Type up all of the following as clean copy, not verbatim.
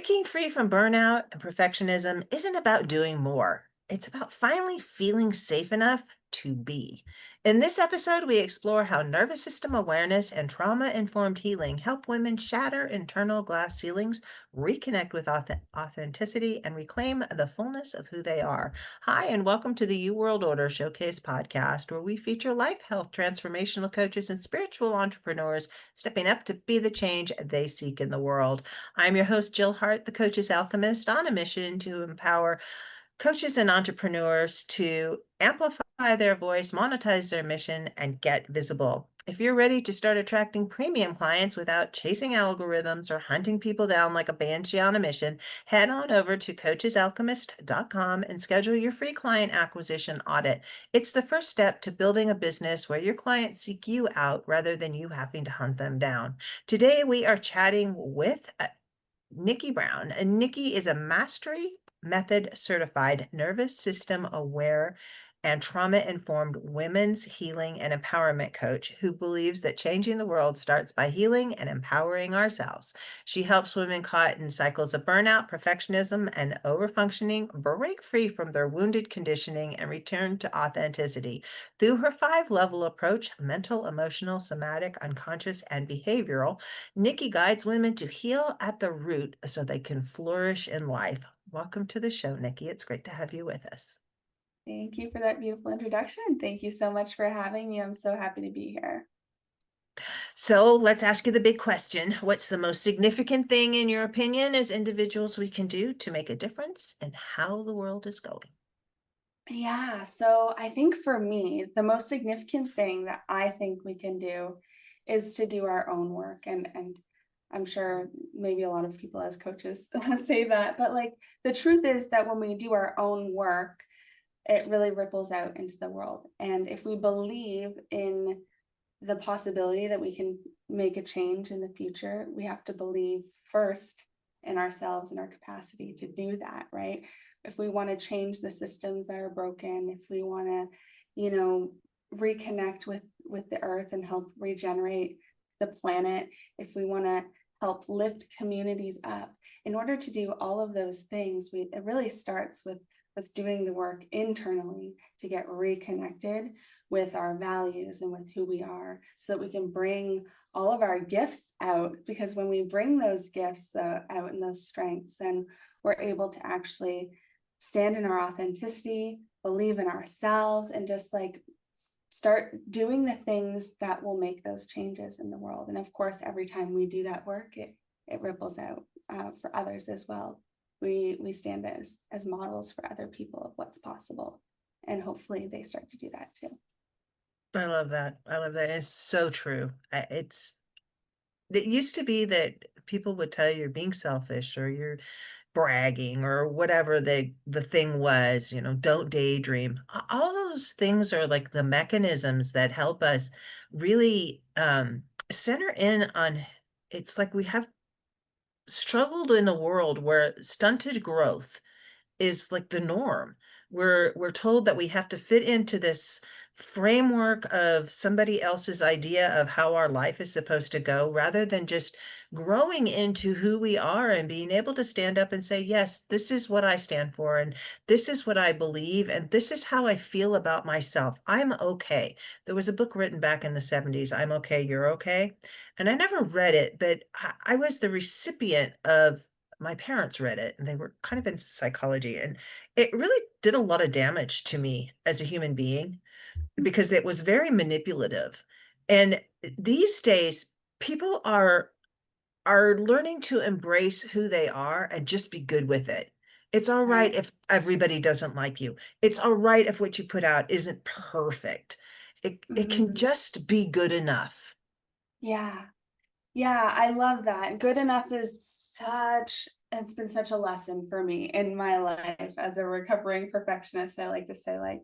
Breaking free from burnout and perfectionism isn't about doing more. It's about finally feeling safe enough to be. In this episode, we explore how nervous system awareness and trauma informed healing help women shatter internal glass ceilings, reconnect with authenticity, and reclaim the fullness of who they are. Hi, and welcome to the U World Order Showcase podcast, where we feature life, health, transformational coaches, and spiritual entrepreneurs stepping up to be the change they seek in the world. I'm your host, Jill Hart, the Coach's Alchemist, on a mission to empower coaches and entrepreneurs to amplify their voice, monetize their mission, and get visible. If you're ready to start attracting premium clients without chasing algorithms or hunting people down like a banshee on a mission, head on over to coachesalchemist.com and schedule your free client acquisition audit. It's the first step to building a business where your clients seek you out rather than you having to hunt them down. Today, we are chatting with Nicki Brown. And Nicki is a mastery method certified nervous system aware and trauma informed women's healing and empowerment coach who believes that changing the world starts by healing and empowering ourselves. She helps women caught in cycles of burnout, perfectionism, and overfunctioning break free from their wounded conditioning and return to authenticity. Through her 5 level approach, mental, emotional, somatic, unconscious, and behavioral, Nicki guides women to heal at the root so they can flourish in life. Welcome to the show, Nicki. It's great to have you with us. Thank you for that beautiful introduction. Thank you so much for having me. I'm so happy to be here. So let's ask you the big question. What's the most significant thing, in your opinion, as individuals we can do to make a difference in how the world is going? Yeah, so I think for me, the most significant thing that I think we can do is to do our own work. And I'm sure maybe a lot of people as coaches say that, but like the truth is that when we do our own work, it really ripples out into the world. And if we believe in the possibility that we can make a change in the future, we have to believe first in ourselves and our capacity to do that, right? If we want to change the systems that are broken, if we want to, reconnect with the earth and help regenerate the planet, if we want to help lift communities up, in order to do all of those things, it really starts with doing the work internally to get reconnected with our values and with who we are so that we can bring all of our gifts out. Because when we bring those gifts out and those strengths, then we're able to actually stand in our authenticity, believe in ourselves, and just like start doing the things that will make those changes in the world. And of course, every time we do that work, it ripples out for others as well. We stand as models for other people of what's possible, and hopefully they start to do that too. I love that. I love that. It's so true. It used to be that people would tell you you're being selfish or you're bragging or whatever the thing was, don't daydream. All those things are like the mechanisms that help us really center in on. It's like we have struggled in a world where stunted growth is like the norm. We're told that we have to fit into this framework of somebody else's idea of how our life is supposed to go, rather than just growing into who we are and being able to stand up and say, yes, this is what I stand for, and this is what I believe, and this is how I feel about myself. I'm okay. There was a book written back in the 70s, I'm okay, you're okay. And I never read it, but I was the recipient of, my parents read it and they were kind of in psychology, and it really did a lot of damage to me as a human being because it was very manipulative. And these days people are learning to embrace who they are and just be good with it. It's all right Right. if everybody doesn't like you. It's all right if what you put out isn't perfect. It can Mhm. just be good enough. Yeah. Yeah, I love that. Good enough is it's been such a lesson for me in my life as a recovering perfectionist. I like to say, like,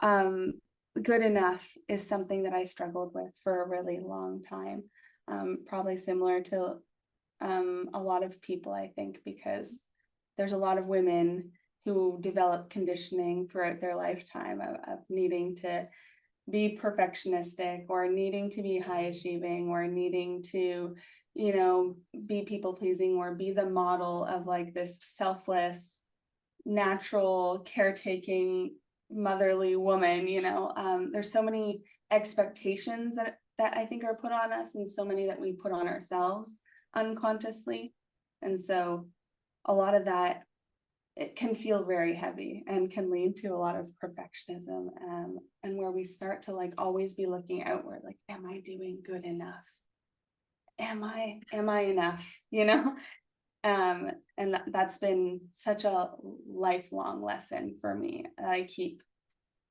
um, good enough is something that I struggled with for a really long time. Probably similar to a lot of people, I think, because there's a lot of women who develop conditioning throughout their lifetime of needing to be perfectionistic or needing to be high achieving or needing to, you know, be people pleasing or be the model of like this selfless, natural, caretaking, motherly woman, you know. There's so many expectations that I think are put on us, and so many that we put on ourselves unconsciously. And so a lot of that, it can feel very heavy and can lead to a lot of perfectionism, and where we start to like always be looking outward, like, am I doing good enough? Am I enough? You know. And that's been such a lifelong lesson for me that I keep,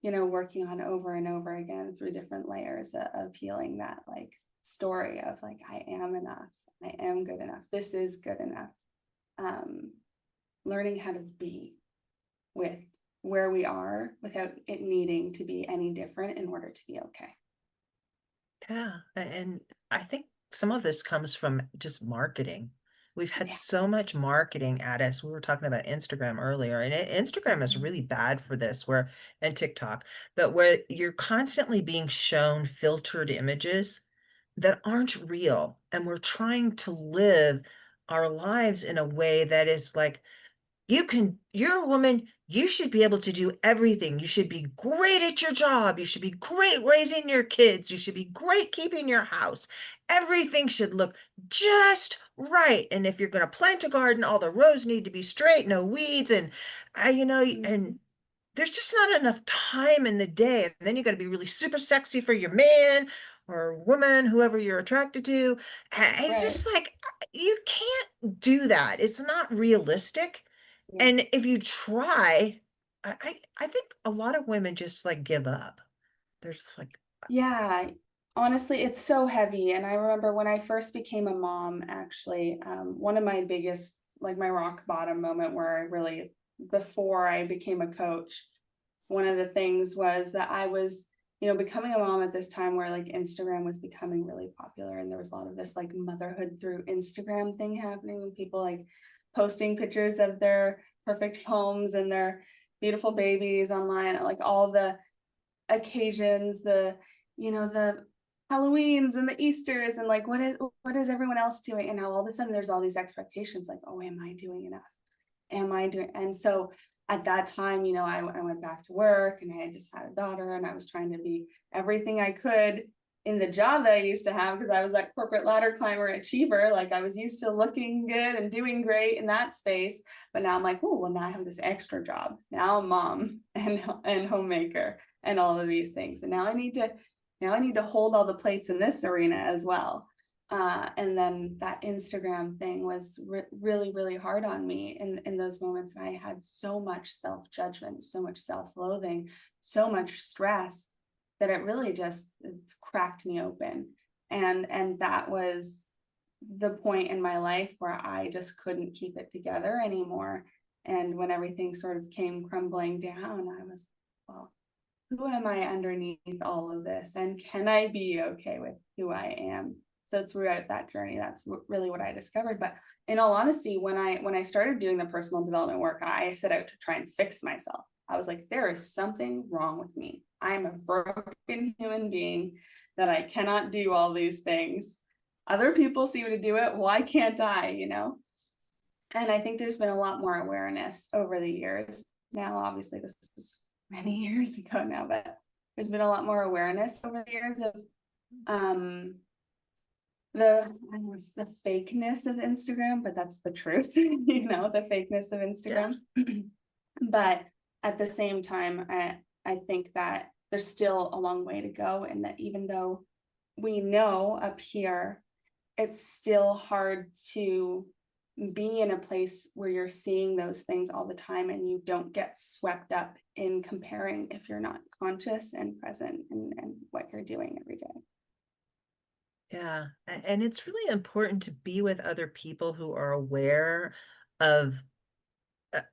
you know, working on over and over again through different layers of healing that like story of like, I am enough, I am good enough, this is good enough. um Learning how to be with where we are without it needing to be any different in order to be okay. Yeah, and I think some of this comes from just marketing. We've had Yeah. so much marketing at us. We were talking about Instagram earlier, and Instagram is Mhm. really bad for this, where and TikTok, but where you're constantly being shown filtered images that aren't real, and we're trying to live our lives in a way that is like, you're a woman, you should be able to do everything. You should be great at your job. You should be great raising your kids. You should be great keeping your house. Everything should look just right. And if you're going to plant a garden, all the rows need to be straight, no weeds. And and Mhm. there's just not enough time in the day. And then you got to be really super sexy for your man or woman, whoever you're attracted to. It's Right. just like, you can't do that. It's not realistic. Yeah. And if you try, I think a lot of women just, like, give up. They're just like, Yeah, honestly, it's so heavy. And I remember when I first became a mom, actually, one of my biggest, like my rock bottom moment where I really, before I became a coach, one of the things was that I was, you know, becoming a mom at this time where like Instagram was becoming really popular. And there was a lot of this like motherhood through Instagram thing happening, and people like posting pictures of their perfect homes and their beautiful babies online, like all the occasions, the, you know, the Halloweens and the Easters, and like what is everyone else doing? And now all of a sudden there's all these expectations like, oh, am I doing enough? Am I doing? And so at that time, you know, I went back to work and I had just had a daughter, and I was trying to be everything I could in the job that I used to have, because I was that corporate ladder climber achiever. Like I was used to looking good and doing great in that space. But now I'm like, oh, well, now I have this extra job. Now I'm mom and homemaker and all of these things. And now I need to hold all the plates in this arena as well. And then that Instagram thing was really, really hard on me in those moments. And I had so much self judgment, so much self loathing, so much stress that it really just it cracked me open. And that was the point in my life where I just couldn't keep it together anymore. And when everything sort of came crumbling down, I was, well, who am I underneath all of this? And can I be okay with who I am? So throughout that journey, that's really what I discovered. But in all honesty, when I started doing the personal development work, I set out to try and fix myself. I was like, there is something wrong with me. I'm a broken human being that I cannot do all these things. Other people seem to do it. Why can't I? You know? And I think there's been a lot more awareness over the years. Now, obviously, this is many years ago now, but there's been a lot more awareness over the years of um the I don't know, it's the fakeness of Instagram, but that's the truth, you know, the fakeness of yeah, Instagram. But at the same time, I think that there's still a long way to go, and that even though we know up here, it's still hard to be in a place where you're seeing those things all the time and you don't get swept up in comparing if you're not conscious and present and what you're doing every day. yeah, and it's really important to be with other people who are aware of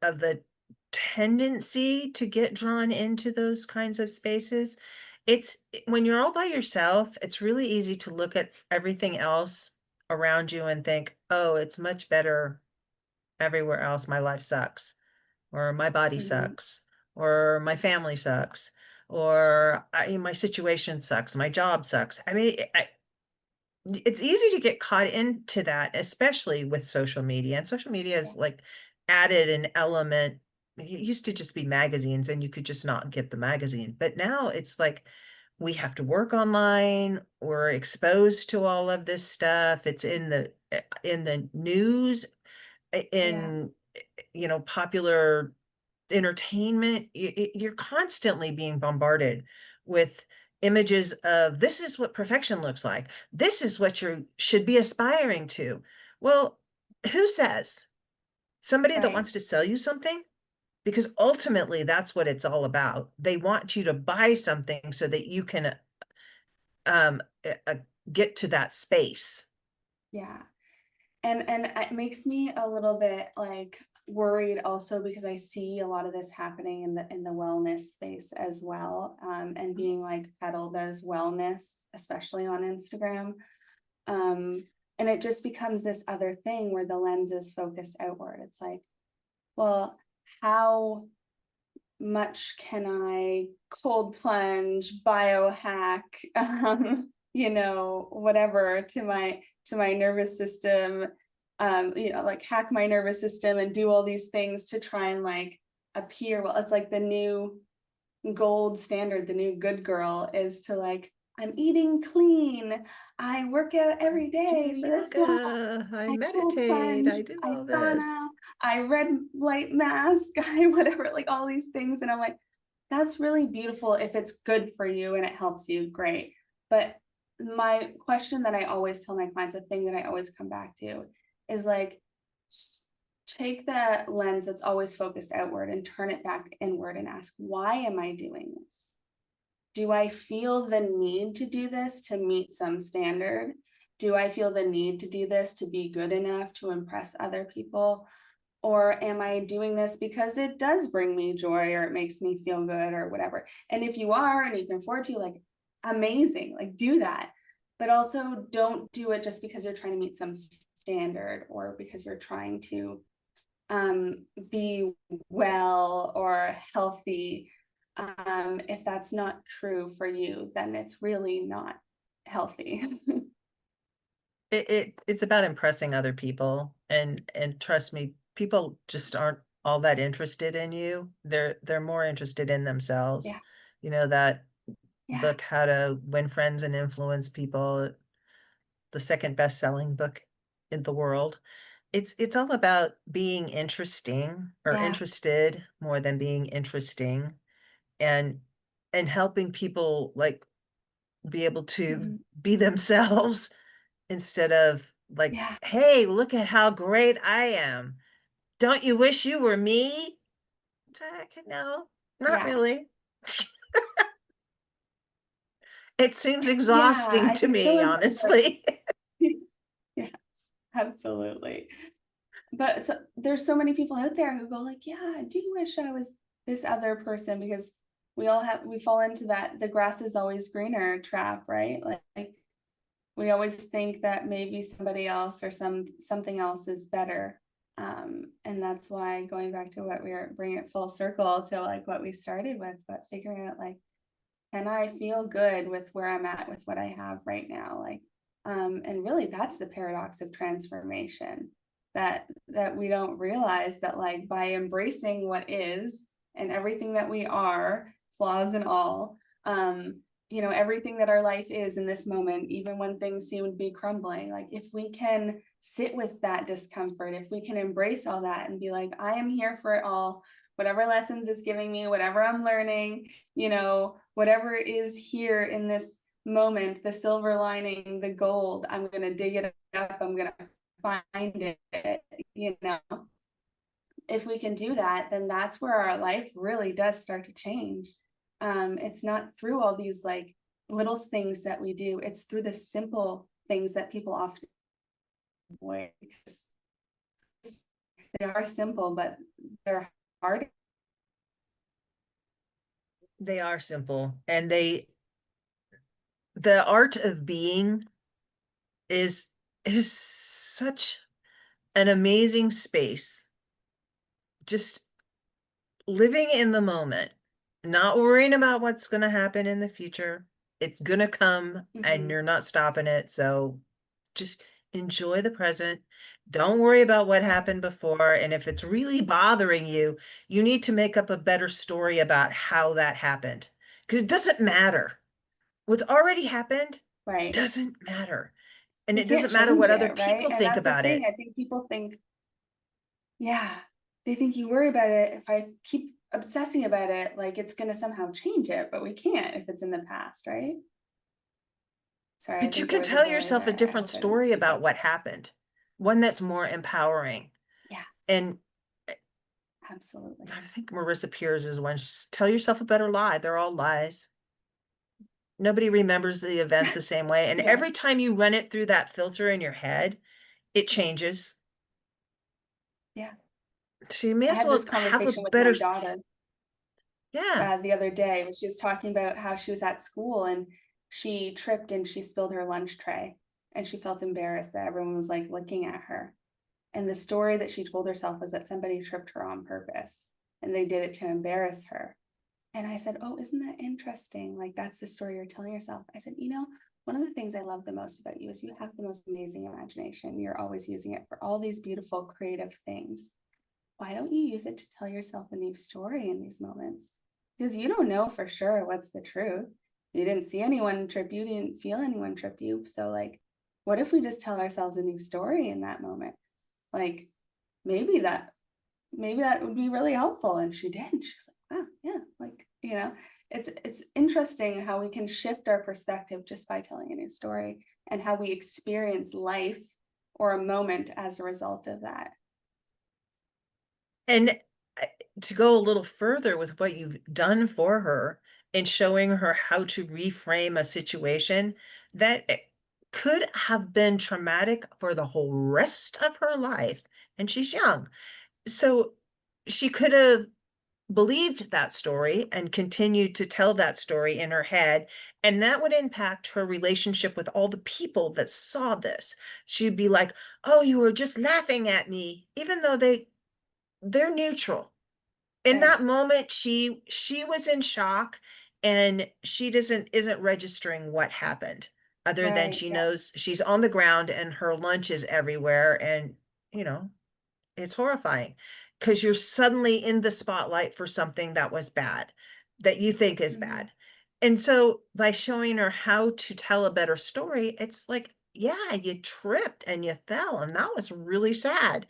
of the tendency to get drawn into those kinds of spaces. When you're all by yourself, it's really easy to look at everything else around you and think, "Oh, it's much better everywhere else. My life sucks." Or my body Mhm. sucks, or my family sucks, or my situation sucks, my job sucks. I mean, it's easy to get caught into that, especially with social media. And social media Yeah. is like added an element. It used to just be magazines and you could just not get the magazine. But now it's like we have to work online. We're exposed to all of this stuff. It's in the news, Yeah. in popular entertainment. You're constantly being bombarded with images of this is what perfection looks like. This is what you should be aspiring to. Well, who says? Somebody that Right. wants to sell you something? Because ultimately that's what it's all about. They want you to buy something so that you can um get to that space. Yeah. And it makes me a little bit like worried also because I see a lot of this happening in the wellness space as well, and being like peddled as wellness, especially on Instagram. Um, and it just becomes this other thing where the lens is focused outward. It's like, well, how much can I cold plunge, biohack, whatever to my nervous system, like hack my nervous system and do all these things to try and like appear well. It's like the new gold standard, the new good girl is to like, I'm eating clean, I work out I every do day for this long, yoga, I I cold meditate, plunge, I do I all sauna, this. I red light mask, I whatever, like all these things. And I'm like, that's really beautiful if it's good for you and it helps you, great. But my question that I always tell my clients, the thing that I always come back to is like, take that lens that's always focused outward and turn it back inward and ask, why am I doing this? Do I feel the need to do this to meet some standard? Do I feel the need to do this to be good enough to impress other people? Or am I doing this because it does bring me joy or it makes me feel good or whatever? And if you are and you can afford to, like, amazing, like do that. But also don't do it just because you're trying to meet some standard or because you're trying to be well or healthy. If that's not true for you, then it's really not healthy. It's about impressing other people, and trust me, people just aren't all that interested in you. They're more interested in themselves. Yeah, That yeah, book, How to Win Friends and Influence People, the second best-selling book in the world. It's all about being interesting or yeah. interested more than being interesting, and helping people like be able to Mhm. be themselves instead of like, Yeah, hey, look at how great I am. Don't you wish you were me? No, not yeah, really. It seems yeah. exhausting I to think so me, important. honestly. Yes, absolutely. But there's so many people out there who go like, yeah, I do wish I was this other person because we fall into that the grass is always greener trap, right? Like we always think that maybe somebody else or something else is better. And that's why going back to what we were bringing it full circle to like what we started with, but figuring out like, can I feel good with where I'm at with what I have right now? Like, and really that's the paradox of transformation that we don't realize that like by embracing what is and everything that we are, flaws and all, everything that our life is in this moment, even when things seem to be crumbling, like if we can sit with that discomfort, if we can embrace all that and be like, I am here for it all, whatever lessons it's giving me, whatever I'm learning, whatever is here in this moment, the silver lining, the gold, I'm going to dig it up, I'm going to find it, you know. If we can do that, then that's where our life really does start to change. It's not through all these like little things that we do, it's through the simple things that people often avoid because they are simple, but they're hard. They are simple, and the art of being is is such an amazing space. Just living in the moment, Not worrying about what's going to happen in the future. It's going to come and Mhm. you're not stopping it. So just enjoy the present. Don't worry about what happened before. And if it's really bothering you, you need to make up a better story about how that happened. Because it doesn't matter. What's already happened Right. doesn't matter. And You it can't doesn't matter change what other it, right? people And think that's the about thing. it. I think people think, yeah, they think you worry about it. If I keep obsessing about it, like it's going to somehow change it, but we can't if it's in the past, right? Sorry, I But you think there can was a tell delay yourself a there. I different hope I didn't story speak about up. what happened, one that's more empowering. Yeah, And absolutely. I think Marissa Peers is one. Tell yourself a better lie. They're all lies. Nobody remembers the event the same way. And every Yes. time you run it through that filter in your head, it Mhm. changes. Yeah. So you may I as had this well have a conversation with better, my daughter yeah. the other day when she was talking about how she was at school and she tripped and she spilled her lunch tray and she felt embarrassed that everyone was like looking at her. And the story that she told herself was that somebody tripped her on purpose and they did it to embarrass her. And I said, "Oh, isn't that interesting? Like, that's the story you're telling yourself." I said, one of the things I love the most about you is you have the most amazing imagination. You're always using it for all these beautiful, creative things. Why don't you use it to tell yourself a new story in these moments? Because you don't know for sure what's the truth. You didn't see anyone trip you, didn't feel anyone trip you. So, like, what if we just tell ourselves a new story in that moment? Like, maybe that maybe that would be really helpful. And she did. She's like, wow, yeah, like, it's interesting how we can shift our perspective just by telling a new story and how we experience life or a moment as a result of that. And uh, to go a little further with what you've done for her and showing her how to reframe a situation that could have been traumatic for the whole rest of her life. And she's young. So she could have believed that story and continued to tell that story in her head. And that would impact her relationship with all the people that saw this. She'd be like, oh, you were just laughing at me, even though they're neutral. In Right, that moment, she was in shock and she doesn't isn't registering what happened, other than right, she yeah, knows she's on the ground and her lunch is everywhere. And you know it's horrifying because you're suddenly in the spotlight for something that was bad, that you think is mhm, bad. And so by showing her how to tell a better story, it's like, yeah, you tripped and you fell, and that was really sad.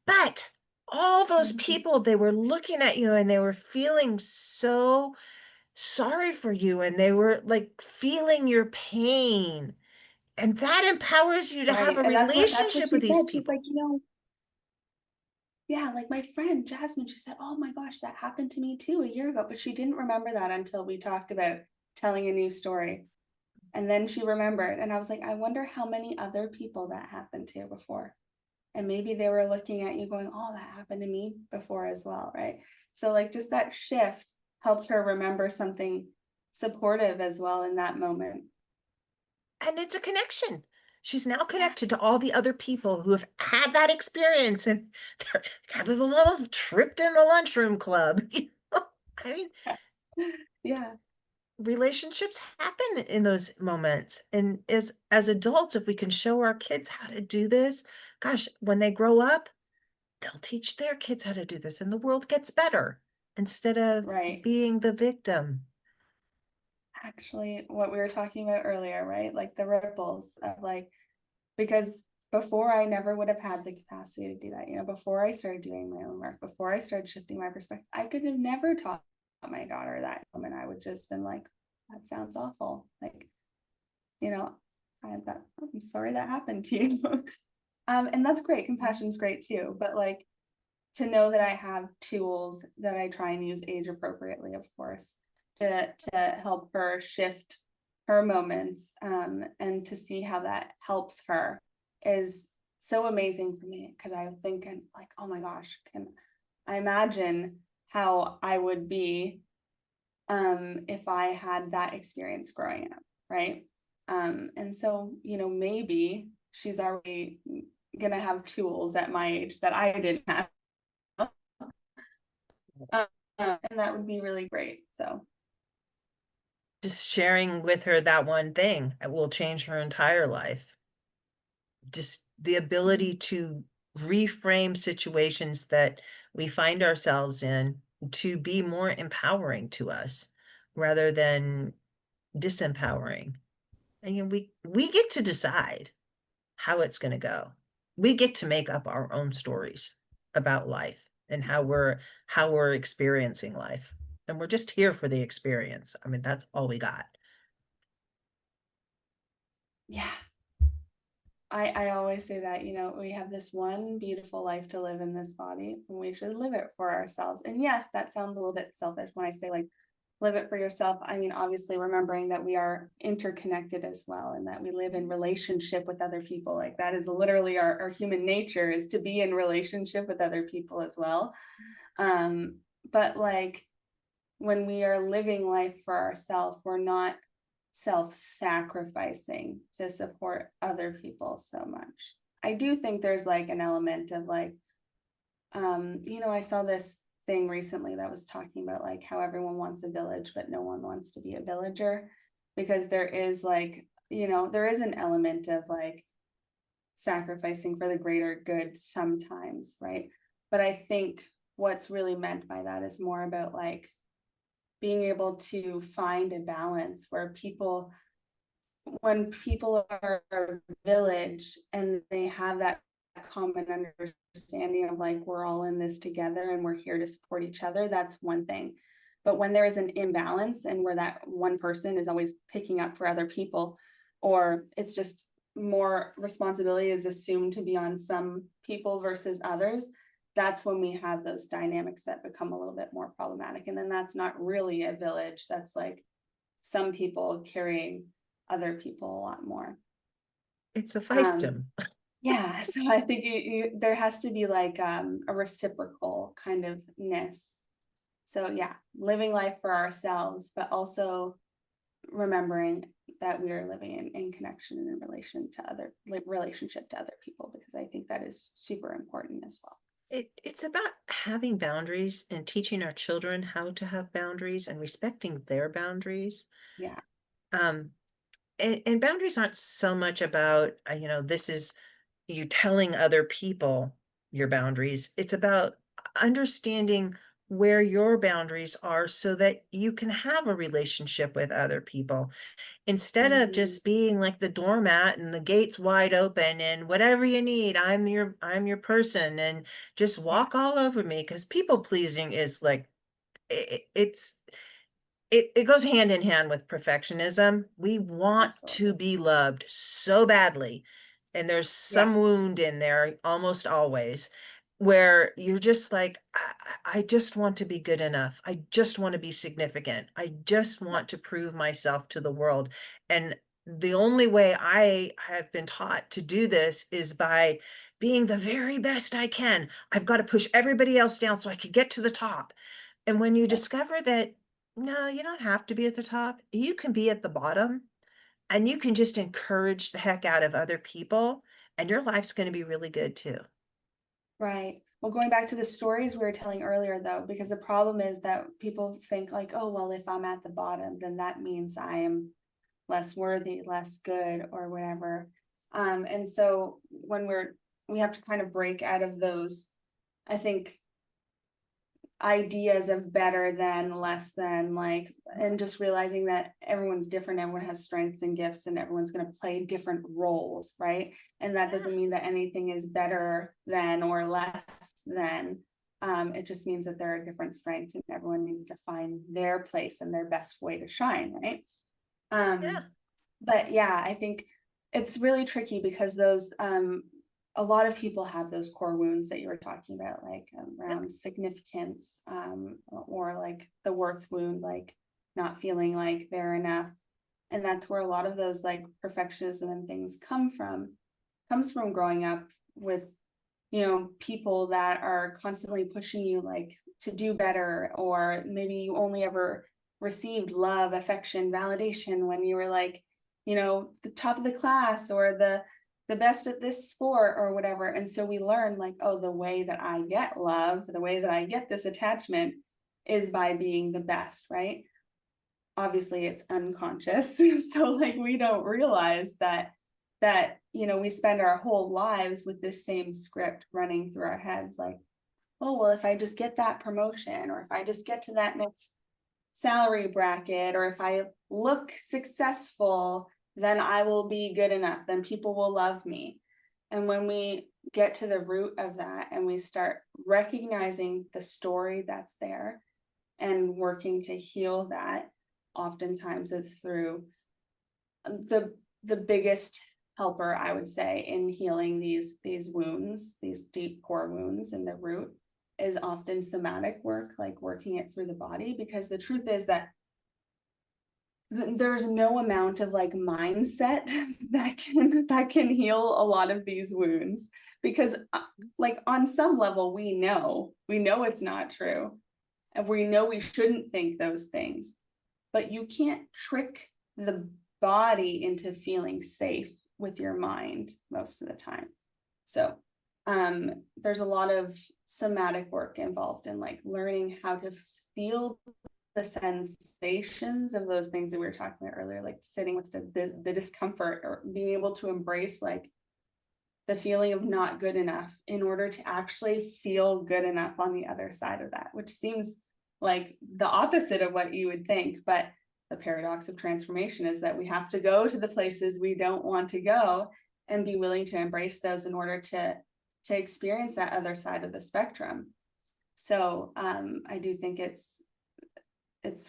But all those mhm, people, they were looking at you and they were feeling so sorry for you and they were like feeling your pain. And that empowers you to have right. a And that's what relationship she with these said. She's people. like, yeah, like my friend Jasmine, she said, "Oh my gosh, that happened to me too a year ago." But she didn't remember that until we talked about telling a new story. And then she remembered. And I was like, I wonder how many other people that happened to before. And maybe they were looking at you going, "Oh, that happened to me before as well." Right. So, like, just that shift helped her remember something supportive as well in that moment. And it's a connection. She's now Yeah. connected to all the other people who have had that experience and they're kind of a little tripped in the lunchroom club. I mean, Yeah. relationships happen in those moments. And as adults, if we can show our kids how to do this, gosh, when they grow up, they'll teach their kids how to do this and the world gets better instead of Right. being the victim. Actually, what we were talking about earlier, right? Like the ripples of like, because before I never would have had the capacity to do that. Before I started doing my own work, before I started shifting my perspective, I could have never taught my daughter that moment. I would just been like, that sounds awful. Like, you know, I'm sorry that happened to you. And that's great. Compassion's great too. But like to know that I have tools that I try and use age appropriately, of course, to help her shift her moments, and to see how that helps her is so amazing for me because I think and like, oh my gosh, can I imagine how I would be if I had that experience growing up, right? And so, maybe she's already gonna have tools at my age that I didn't have. and that would be really great. So Just sharing with her that one thing will change her entire life. Just the ability to reframe situations that we find ourselves in to be more empowering to us rather than disempowering. And we get to decide how it's going to go. We get to make up our own stories about life and how we're experiencing life. And we're just here for the experience. I mean, that's all we got. yeah, I always say that, we have this one beautiful life to live in this body, and we should live it for ourselves. And yes, that sounds a little bit selfish when I say like live it for yourself. I mean, obviously remembering that we are interconnected as well, and that we live in relationship with other people. Like that is literally our human nature, is to be in relationship with other people as well. But like when we are living life for ourselves, we're not self-sacrificing to support other people so much. I do think there's like an element of like, I saw this thing recently that was talking about like how everyone wants a village, but no one wants to be a villager, because there is like, there is an element of like sacrificing for the greater good sometimes, right? But I think what's really meant by that is more about like being able to find a balance where people, when people are a village and they have that common understanding of like we're all in this together and we're here to support each other, that's one thing. But when there is an imbalance and where that one person is always picking up for other people, or it's just more responsibility is assumed to be on some people versus others, that's when we have those dynamics that become a little bit more problematic. And then that's not really a village, that's like some people carrying other people a lot more. It's a Um, fiefdom. yeah, so I think there has to be like a reciprocal kind of ness. So yeah, living life for ourselves, but also remembering that we are living in connection and in relationship to other people, because I think that is super important as well. It's about having boundaries and teaching our children how to have boundaries and respecting their boundaries. Yeah. Um, and boundaries aren't so much about, this is you telling other people your boundaries. It's about understanding where your boundaries are so that you can have a relationship with other people instead of Mhm. just being like the doormat and the gates wide open and whatever you need, I'm your person, and just Yeah, walk all over me, because people pleasing is like it goes hand in hand with perfectionism. We want to absolutely. be loved so badly. And there's Yeah, some wound in there almost always where you're just like, I just want to be good enough. I just want to be significant. I just yeah, want to prove myself to the world. And the only way I have been taught to do this is by being the very best I can. I've got to push everybody else down so I can get to the top. And when you yeah. discover that, no, you don't have to be at the top, you can be at the bottom and you can just encourage the heck out of other people, and your life's going to be really good too. Right. Well, going back to the stories we were telling earlier, though, because the problem is that people think like, oh, well, if I'm at the bottom, then that means I am less worthy, less good, or whatever. And so we have to kind of break out of those, I think, ideas of better than, less than, like, and just realizing that everyone's different, everyone has strengths and gifts, and everyone's going to play different roles, right? And that Yeah. doesn't mean that anything is better than or less than. It just means that there are different strengths and everyone needs to find their place and their best way to shine, right? um Yeah. but yeah, I think it's really tricky because those a lot of people have those core wounds that you were talking about, like Yep. around significance, or like the worth wound, like not feeling like they're enough. And that's where a lot of those like perfectionism and things comes from growing up with, people that are constantly pushing you like to do better, or maybe you only ever received love, affection, validation when you were like, the top of the class, or the best at this sport or whatever. And so we learn like, oh, the way that I get love, the way that I get this attachment is by being the best, right? Obviously it's unconscious. So like we don't realize that we spend our whole lives with this same script running through our heads, like, oh well, if I just get that promotion, or if I just get to that next salary bracket, or if I look successful, then I will be good enough, then people will love me. And when we get to the root of that and we start recognizing the story that's there and working to heal that, oftentimes it's through the biggest helper, I would say, in healing these wounds, these deep core wounds in the root, is often somatic work, like working it through the body. Because the truth is that there's no amount of like mindset that can heal a lot of these wounds, because like on some level we know it's not true, and we know we shouldn't think those things, but you can't trick the body into feeling safe with your mind most of the time. So there's a lot of somatic work involved in like learning how to feel the sensations of those things that we were talking about earlier, like sitting with the discomfort, or being able to embrace like the feeling of not good enough in order to actually feel good enough on the other side of that, which seems like the opposite of what you would think. But the paradox of transformation is that we have to go to the places we don't want to go and be willing to embrace those in order to experience that other side of the spectrum. So I do think it's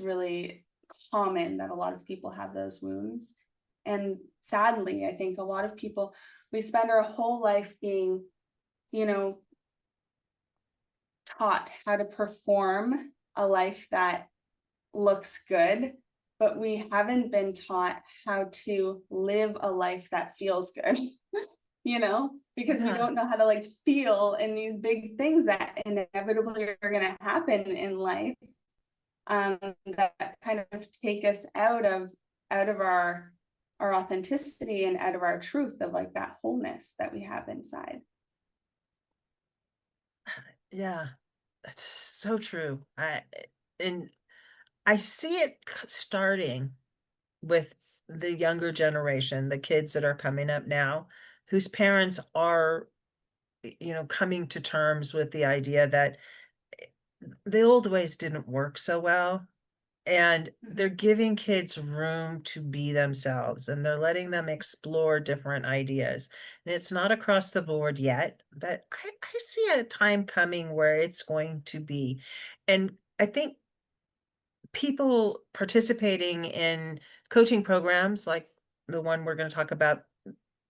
really common that a lot of people have those wounds. And sadly, I think a lot of people, we spend our whole life being, taught how to perform a life that looks good, but we haven't been taught how to live a life that feels good, because we Yeah. don't know how to like feel in these big things that inevitably are going to happen in life, that kind of take us out of our authenticity and out of our truth of like that wholeness that we have inside. Yeah. That's so true. And I see it starting with the younger generation, the kids that are coming up now, whose parents are, coming to terms with the idea that the old ways didn't work so well. And they're Mhm. giving kids room to be themselves, and they're letting them explore different ideas. And it's not across the board yet, but I see a time coming where it's going to be. And I think people participating in coaching programs like the one we're going to talk about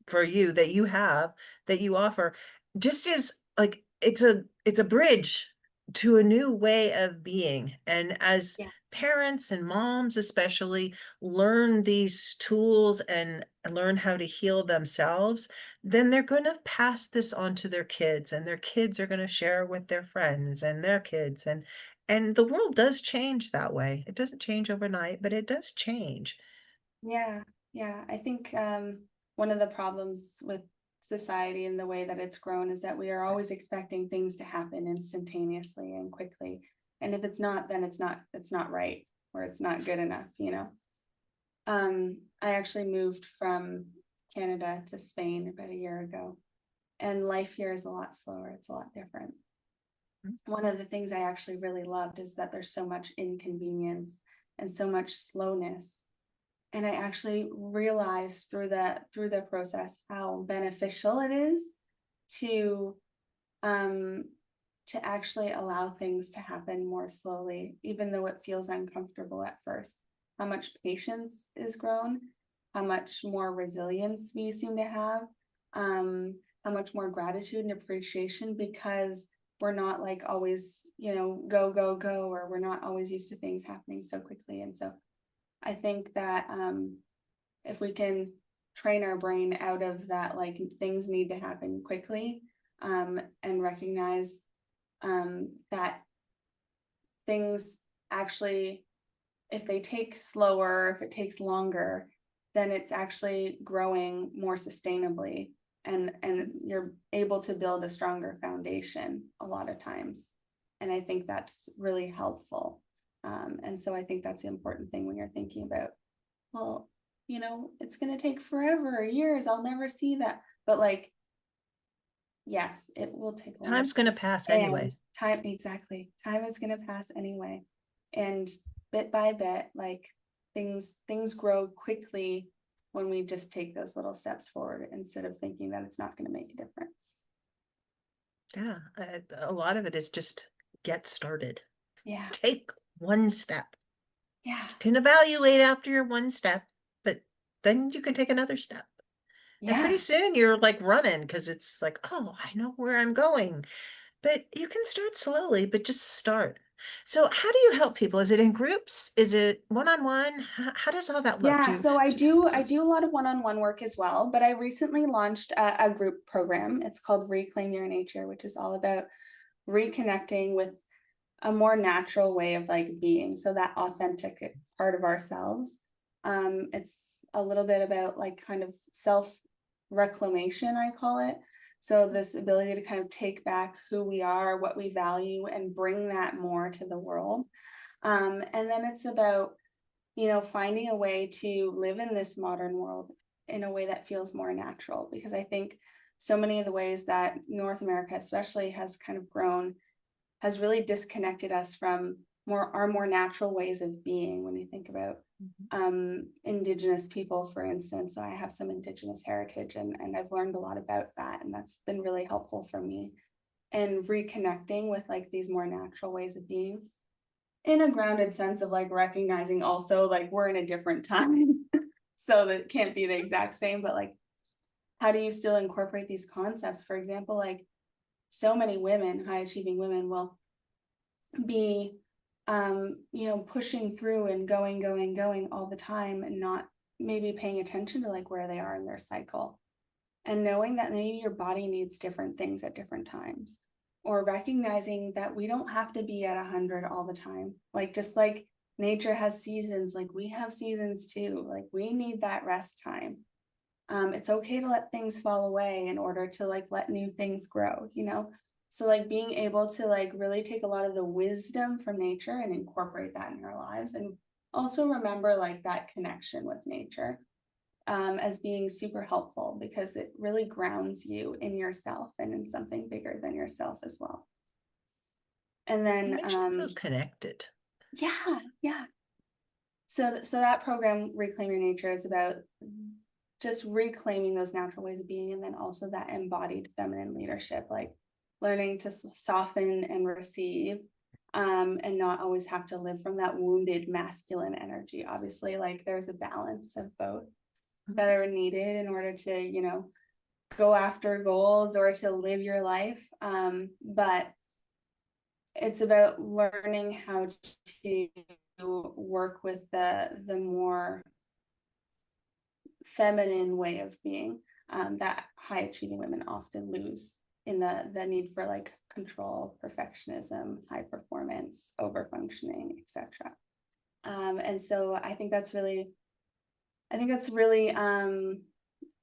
for you, that you offer, just is like it's a bridge to a new way of being. And as Yeah. parents and moms especially learn these tools and learn how to heal themselves, then they're going to pass this on to their kids, and their kids are going to share with their friends and their kids. And the world does change that way. It doesn't change overnight, but it does change. Yeah, yeah. I think one of the problems with society and the way that it's grown is that we are always expecting things to happen instantaneously and quickly. And if it's not, then it's not right, or it's not good enough. I actually moved from Canada to Spain about a year ago, and life here is a lot slower. It's a lot different. One of the things I actually really loved is that there's so much inconvenience and so much slowness. And I actually realized through the process how beneficial it is to um to actually allow things to happen more slowly, even though it feels uncomfortable at first. How much patience is grown, how much more resilience we seem to have, how much more gratitude and appreciation, because we're not like always, go, go, go, or we're not always used to things happening so quickly. And so I think that if we can train our brain out of that, like things need to happen quickly, and recognize that things actually, if they take slower, if it takes longer, then it's actually growing more sustainably, and you're able to build a stronger foundation a lot of times. And I think that's really helpful. And so I think that's the important thing when you're thinking about, well, it's going to take forever, years, I'll never see that. But like, yes, it will take longer. Time's going to pass And anyway. time, exactly. Time is going to pass anyway. And bit by bit, like things grow quickly when we just take those little steps forward instead of thinking that it's not going to make a difference. Yeah, a lot of it is just get started. Yeah. Take one step. Yeah. You can evaluate after your one step, but then you can take another step. And pretty Yeah. soon you're like running because it's like, oh, I know where I'm going. But you can start slowly, but just start. So how do you help people? Is it in groups? Is it one-on-one? How does all that look? Yeah, Do you so I just have do I do a groups? lot of one-on-one work as well, but I recently launched a group program. It's called Reclaim Your Nature, which is all about reconnecting with a more natural way of like being, so that authentic part of ourselves. It's a little bit about like kind of self reclamation, I call it. So this ability to kind of take back who we are, what we value, and bring that more to the world. And then it's about finding a way to live in this modern world in a way that feels more natural, because I think so many of the ways that North America especially has kind of grown has really disconnected us from more natural ways of being. When you think about indigenous people, for instance, I have some indigenous heritage, and I've learned a lot about that, and that's been really helpful for me, and reconnecting with like these more natural ways of being in a grounded sense of like recognizing also like we're in a different time. So that can't be the exact same, but like how do you still incorporate these concepts? For example, like so many women, high achieving women, will be pushing through and going all the time, and not maybe paying attention to like where they are in their cycle, and knowing that maybe your body needs different things at different times, or recognizing that we don't have to be at 100 all the time. Like just like nature has seasons, like we have seasons too. Like we need that rest time. It's okay to let things fall away in order to like let new things grow. So like being able to like really take a lot of the wisdom from nature and incorporate that in our lives, and also remember like that connection with nature as being super helpful, because it really grounds you in yourself and in something bigger than yourself as well. And It then makes you feel connected. yeah, yeah. So that program, Reclaim Your Nature, is about just reclaiming those natural ways of being, and then also that embodied feminine leadership, like learning to soften and receive, and not always have to live from that wounded masculine energy. Obviously, like there's a balance of both that are needed in order to go after goals or to live your life, but it's about learning how to work with the more feminine way of being, that high achieving women often lose in the need for like control, perfectionism, high performance, over functioning, etc. And so I think that's really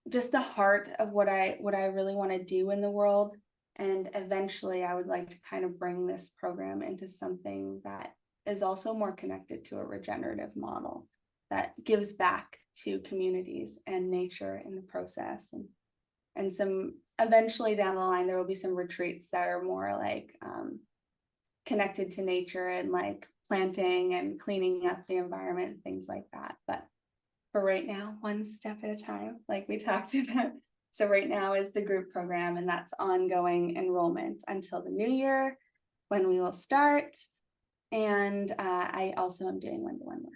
just the heart of what I really want to do in the world. And eventually I would like to kind of bring this program into something that is also more connected to a regenerative model that gives back to communities and nature in the process. And some eventually down the line there will be some retreats that are more like connected to nature and like planting and cleaning up the environment, things like that. But for right now, one step at a time, like we talked about. So right now is the group program, and that's ongoing enrollment until the new year, when we will start. And I also am doing one-to-one work.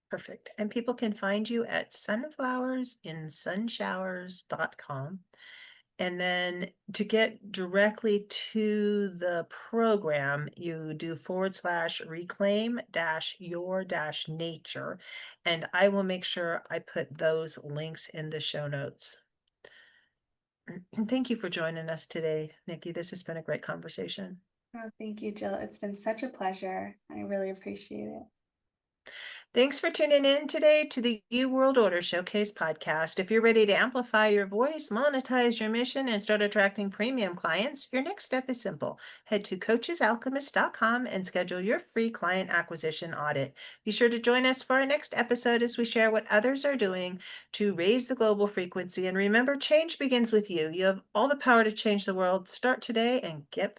Perfect. And people can find you at sunflowersinsunshowers.com. And then to get directly to the program, you do /reclaim-your-nature. And I will make sure I put those links in the show notes. And thank you for joining us today, Nicki. This has been a great conversation. Oh, thank you, Jill. It's been such a pleasure. I really appreciate it. Thanks for tuning in today to the You World Order Showcase podcast. If you're ready to amplify your voice, monetize your mission, and start attracting premium clients, your next step is simple. Head to coachesalchemist.com and schedule your free client acquisition audit. Be sure to join us for our next episode as we share what others are doing to raise the global frequency. And remember, change begins with you. You have all the power to change the world. Start today and get